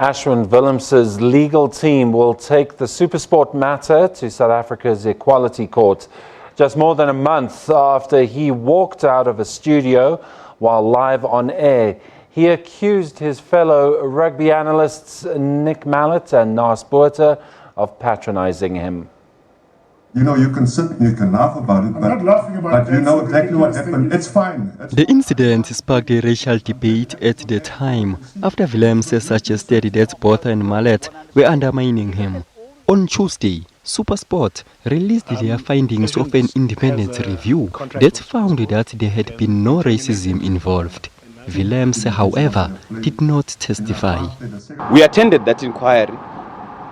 Ashwin Willemse's legal team will take the SuperSport matter to South Africa's Equality Court. Just more than a month after he walked out of a studio while live on air, he accused his fellow rugby analysts Mallett and Naas Botha of patronising him. You know, you can sit and you can laugh about it, but you know exactly what happened. It's fine. The incident sparked a racial debate at the time after Willemse suggested that Botha and Mallett were undermining him. On Tuesday, SuperSport released their findings of an independent review that found that there had been no racism involved. Willemse, however, did not testify. We attended that inquiry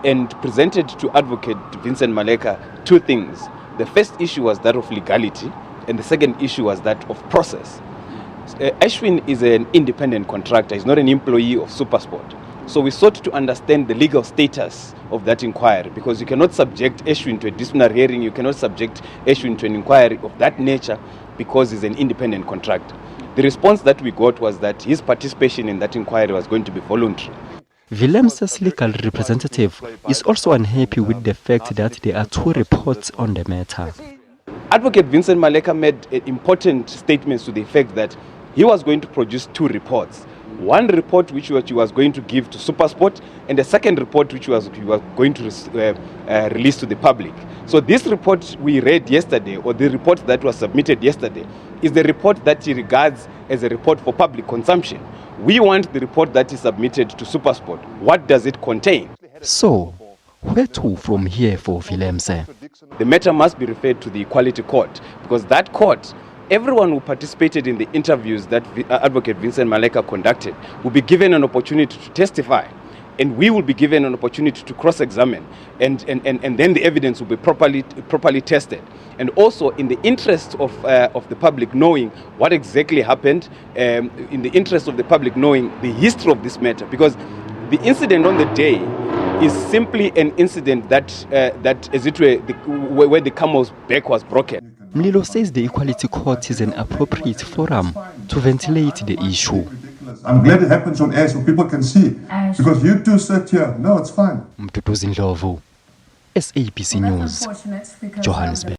and presented to Advocate Vincent Maleka two things. The first issue was that of legality, and the second issue was that of process. Ashwin is an independent contractor. He's not an employee of SuperSport. So we sought to understand the legal status of that inquiry, because you cannot subject Ashwin to a disciplinary hearing, you cannot subject Ashwin to an inquiry of that nature because he's an independent contractor. The response that we got was that his participation in that inquiry was going to be voluntary. Willemse's legal representative is also unhappy with the fact that there are two reports on the matter. Advocate Vincent Maleka made important statements to the effect that he was going to produce two reports. One report which he was going to give to SuperSport, and the second report which he was going to release to the public. So this report we read yesterday, or the report that was submitted yesterday, is the report that he regards as a report for public consumption. We want the report that is submitted to SuperSport. What does it contain? So, where to from here for Willemse? The matter must be referred to the Equality Court, because that court, everyone who participated in the interviews that Advocate Vincent Maleka conducted will be given an opportunity to testify, and we will be given an opportunity to cross-examine, and then the evidence will be properly tested. And also, in the interest of the public knowing what exactly happened, in the interest of the public knowing the history of this matter, because the incident on the day is simply an incident that as it were, where the camel's back was broken. Mlilo says the Equality Court is an appropriate forum to ventilate the issue. I'm glad it happens on air so people can see. Because you two sit here. No, it's fine. Patronising, SABC News, Johannesburg.